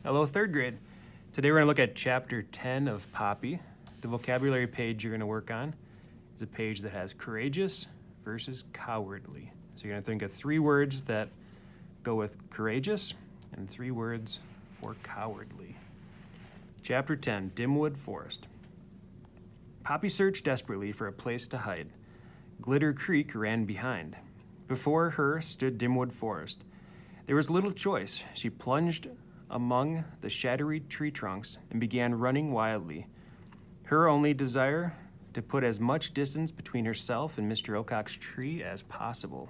Hello, third grade. Today we're going to look at chapter 10 of Poppy. The vocabulary page you're going to work on is a page that has courageous versus cowardly. So you're going to think of 3 words that go with courageous and 3 words for cowardly. Chapter 10, Dimwood Forest. Poppy searched desperately for a place to hide. Glitter Creek ran behind. Before her stood Dimwood Forest. There was little choice. She plunged among the shadowy tree trunks and began running wildly. Her only desire to put as much distance between herself and Mr. Ocax's tree as possible.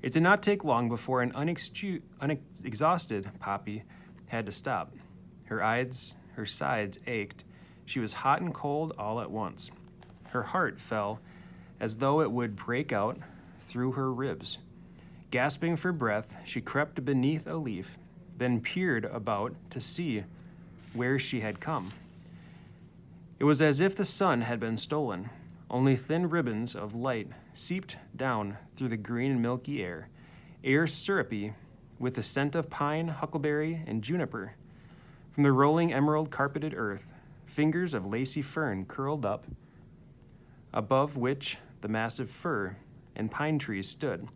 It did not take long before an unexhausted Poppy had to stop. Her sides ached. She was hot and cold all at once. Her heart fell as though it would break out through her ribs. Gasping for breath, she crept beneath a leaf, then peered about to see where she had come. It was as if the sun had been stolen. Only thin ribbons of light seeped down through the green and milky air syrupy with the scent of pine, huckleberry, and juniper. From the rolling emerald-carpeted earth, fingers of lacy fern curled up, above which the massive fir and pine trees stood,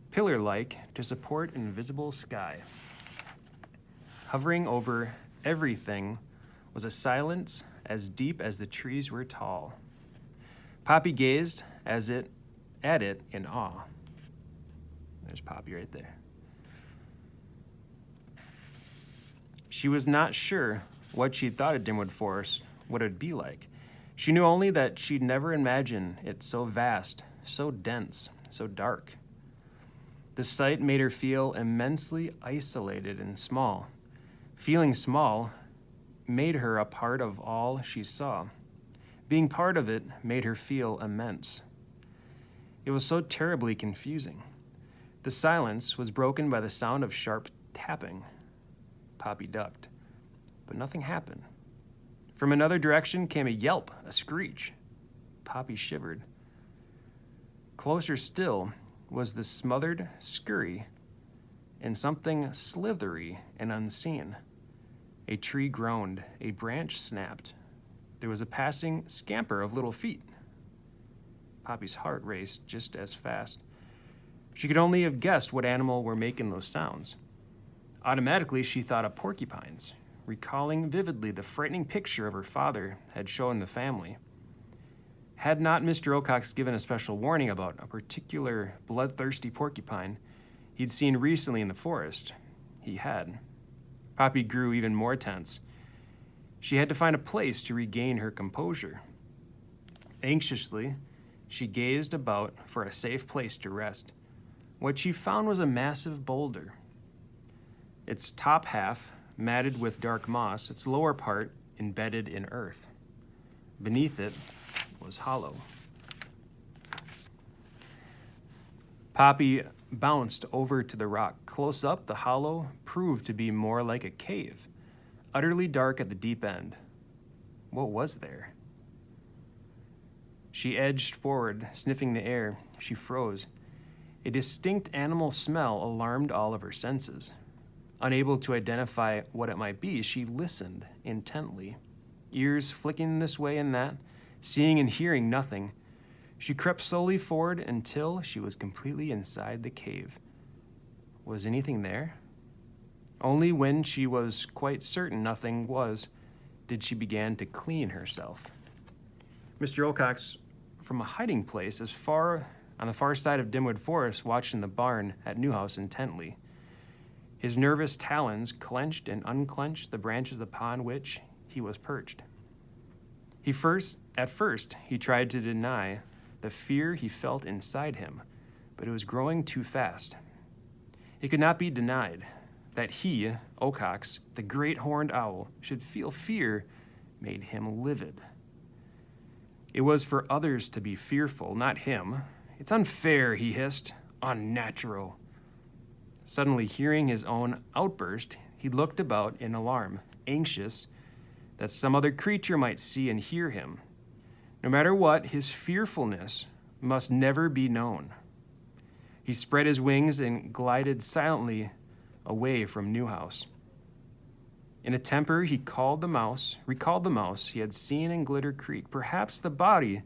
pillar-like to support an invisible sky. Hovering over everything was a silence as deep as the trees were tall. Poppy gazed at it in awe. There's Poppy right there. She was not sure what she thought of Dimwood Forest, what it would be like. She knew only that she'd never imagined it so vast, so dense, so dark. The sight made her feel immensely isolated and small. Feeling small made her a part of all she saw. Being part of it made her feel immense. It was so terribly confusing. The silence was broken by the sound of sharp tapping. Poppy ducked, but nothing happened. From another direction came a yelp, a screech. Poppy shivered. Closer still was the smothered scurry and something slithery and unseen. A tree groaned, a branch snapped. There was a passing scamper of little feet. Poppy's heart raced just as fast. She could only have guessed what animal were making those sounds. Automatically, she thought of porcupines, recalling vividly the frightening picture of her father had shown the family. Had not Mr. Ocax given a special warning about a particular bloodthirsty porcupine he'd seen recently in the forest? He had. Poppy grew even more tense. She had to find a place to regain her composure. Anxiously, she gazed about for a safe place to rest. What she found was a massive boulder. Its top half matted with dark moss, its lower part embedded in earth. Beneath it was hollow. Poppy bounced over to the rock. Close up, the hollow proved to be more like a cave, utterly dark at the deep end. What was there? She edged forward, sniffing the air. She froze. A distinct animal smell alarmed all of her senses. Unable to identify what it might be, she listened intently, ears flicking this way and that, seeing and hearing nothing. She crept slowly forward until she was completely inside the cave. Was anything there? Only when she was quite certain nothing was did she begin to clean herself. Mr. Ocax, from a hiding place on the far side of Dimwood Forest, watched in the barn at Newhouse intently. His nervous talons clenched and unclenched the branches upon which he was perched. At first, he tried to deny the fear he felt inside him, but it was growing too fast. It could not be denied that he, Ocax, the great horned owl, should feel fear made him livid. It was for others to be fearful, not him. It's unfair, he hissed. Unnatural. Suddenly hearing his own outburst, he looked about in alarm, anxious that some other creature might see and hear him. No matter what, his fearfulness must never be known. He spread his wings and glided silently away from Newhouse. In a temper, he recalled the mouse he had seen in Glitter Creek, perhaps the body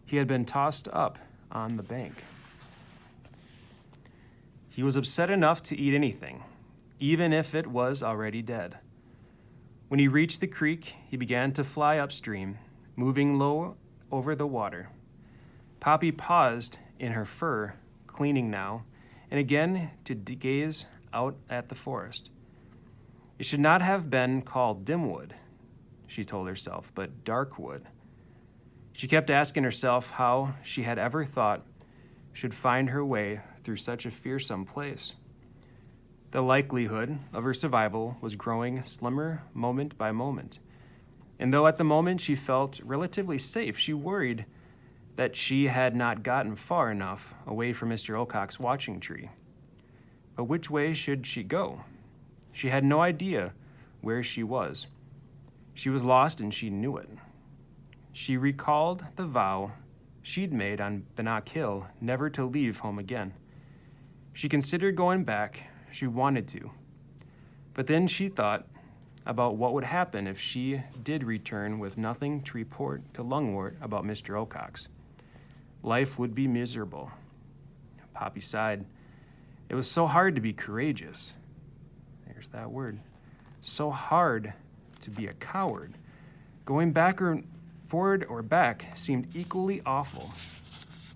he had been tossed up on the bank. He was upset enough to eat anything, even if it was already dead. When he reached the creek, he began to fly upstream, moving low over the water. Poppy paused in her fur, cleaning now, and again to gaze out at the forest. It should not have been called Dimwood, she told herself, but Darkwood. She kept asking herself how she had ever thought should find her way through such a fearsome place. The likelihood of her survival was growing slimmer moment by moment, and though at the moment she felt relatively safe, she worried that she had not gotten far enough away from Mr. Ocax's watching tree. But which way should she go? She had no idea where she was. She was lost and she knew it. She recalled the vow she'd made on Bannock Hill never to leave home again. She considered going back. She wanted to. But then she thought about what would happen if she did return with nothing to report to Lungwort about Mr. Ocax. Life would be miserable. Poppy sighed. It was so hard to be courageous. There's that word. So hard to be a coward. Going back or forward or back seemed equally awful.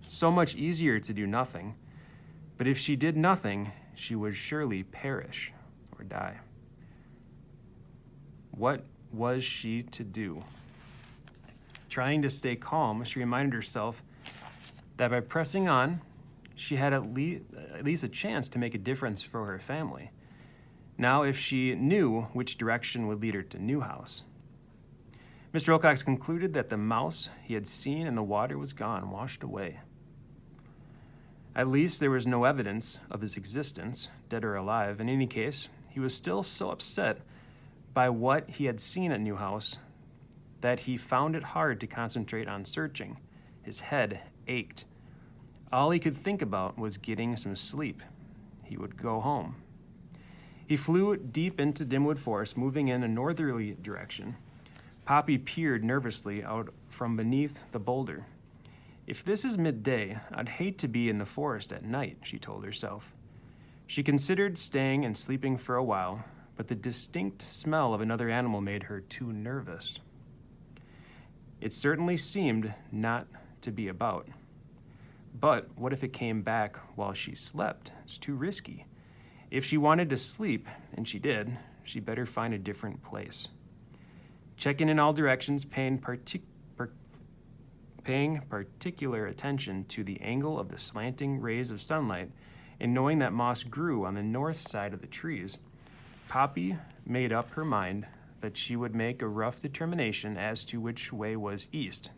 So much easier to do nothing. But if she did nothing, she would surely perish or die. What was she to do? Trying to stay calm, she reminded herself that by pressing on, she had at least a chance to make a difference for her family. Now, if she knew which direction would lead her to Newhouse. Mr. Ocax concluded that the mouse he had seen in the water was gone, washed away. At least there was no evidence of his existence, dead or alive. In any case, he was still so upset by what he had seen at Newhouse that he found it hard to concentrate on searching. His head ached. All he could think about was getting some sleep. He would go home. He flew deep into Dimwood Forest, moving in a northerly direction. Poppy peered nervously out from beneath the boulder. If this is midday, I'd hate to be in the forest at night, she told herself. She considered staying and sleeping for a while, but the distinct smell of another animal made her too nervous. It certainly seemed not to be about. But what if it came back while she slept? It's too risky. If she wanted to sleep, and she did, she'd better find a different place. Checking in all directions, paying particular attention to the angle of the slanting rays of sunlight, and knowing that moss grew on the north side of the trees, Poppy made up her mind that she would make a rough determination as to which way was east,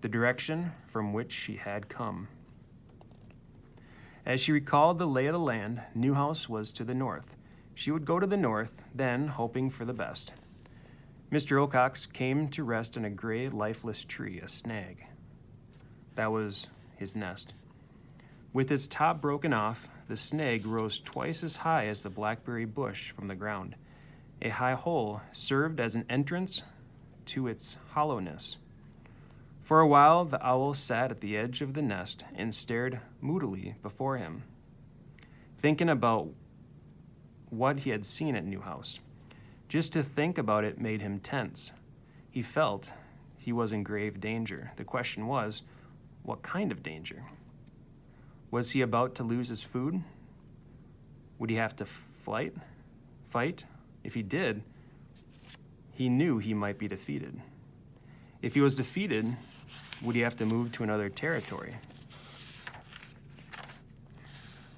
the direction from which she had come. As she recalled the lay of the land, Newhouse was to the north. She would go to the north, then, hoping for the best. Mr. Ocax came to rest in a gray, lifeless tree, a snag. That was his nest. With its top broken off, the snag rose twice as high as the blackberry bush from the ground. A high hole served as an entrance to its hollowness. For a while, the owl sat at the edge of the nest and stared moodily before him, thinking about what he had seen at Newhouse. Just to think about it made him tense. He felt he was in grave danger. The question was, what kind of danger? Was he about to lose his food? Would he have to fight? If he did, he knew he might be defeated. If he was defeated, would he have to move to another territory?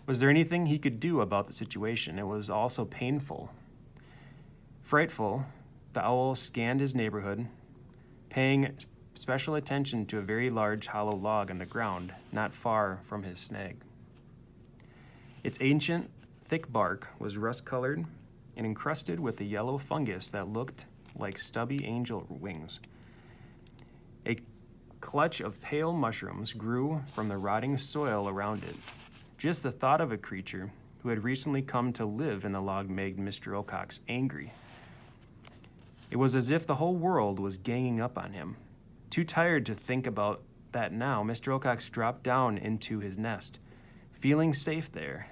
Was there anything he could do about the situation? It was also painful. Frightful, the owl scanned his neighborhood, paying special attention to a very large hollow log on the ground not far from his snag. Its ancient, thick bark was rust-colored and encrusted with a yellow fungus that looked like stubby angel wings. A clutch of pale mushrooms grew from the rotting soil around it. Just the thought of a creature who had recently come to live in the log made Mr. Ocax angry. It was as if the whole world was ganging up on him. Too tired to think about that now, Mr. Ocax dropped down into his nest, feeling safe there.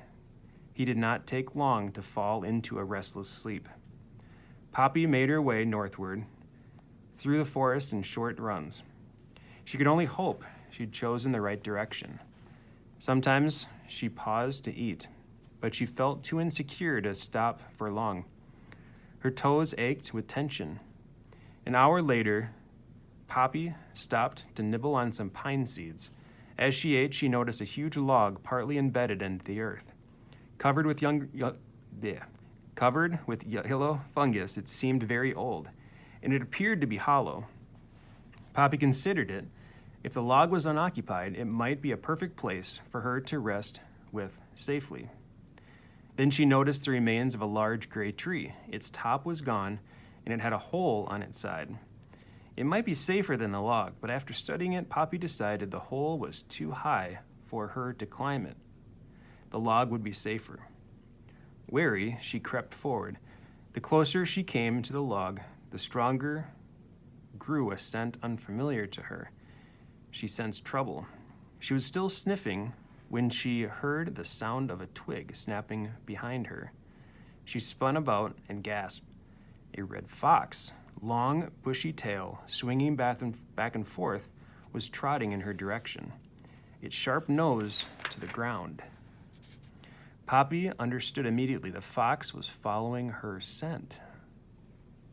He did not take long to fall into a restless sleep. Poppy made her way northward, through the forest in short runs. She could only hope she'd chosen the right direction. Sometimes she paused to eat, but she felt too insecure to stop for long. Her toes ached with tension. An hour later, Poppy stopped to nibble on some pine seeds. As she ate, she noticed a huge log partly embedded into the earth. Covered with yellow fungus, it seemed very old, and it appeared to be hollow. Poppy considered it. If the log was unoccupied, it might be a perfect place for her to rest with safely. Then she noticed the remains of a large gray tree. Its top was gone, and it had a hole on its side. It might be safer than the log, but after studying it, Poppy decided the hole was too high for her to climb it. The log would be safer. Wary, she crept forward. The closer she came to the log, the stronger grew a scent unfamiliar to her. She sensed trouble. She was still sniffing when she heard the sound of a twig snapping behind her. She spun about and gasped. A red fox, long, bushy tail, swinging back and forth, was trotting in her direction, its sharp nose to the ground. Poppy understood immediately. The fox was following her scent.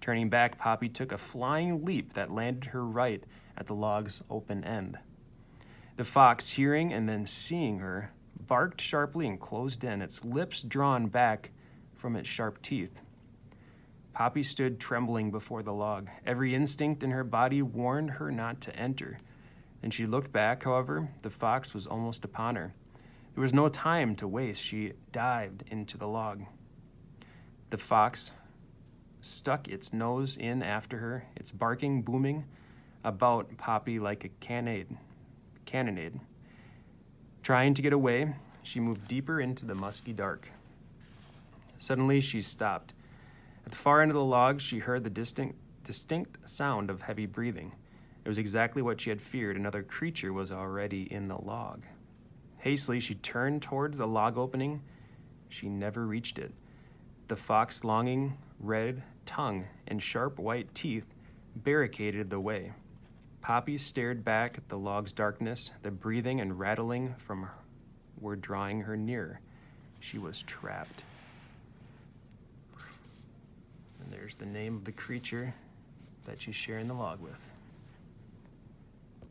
Turning back, Poppy took a flying leap that landed her right at the log's open end. The fox, hearing and then seeing her, barked sharply and closed in, its lips drawn back from its sharp teeth. Poppy stood trembling before the log. Every instinct in her body warned her not to enter. When she looked back, however, the fox was almost upon her. There was no time to waste. She dived into the log. The fox stuck its nose in after her, its barking booming about Poppy like a cannonade. Trying to get away, she moved deeper into the musky dark. Suddenly, she stopped. At the far end of the log, she heard the distinct sound of heavy breathing. It was exactly what she had feared. Another creature was already in the log. Hastily, she turned towards the log opening. She never reached it. The fox's longing red tongue and sharp white teeth barricaded the way. Poppy stared back at the log's darkness. The breathing and rattling from her were drawing her nearer. She was trapped. And there's the name of the creature that she's sharing the log with.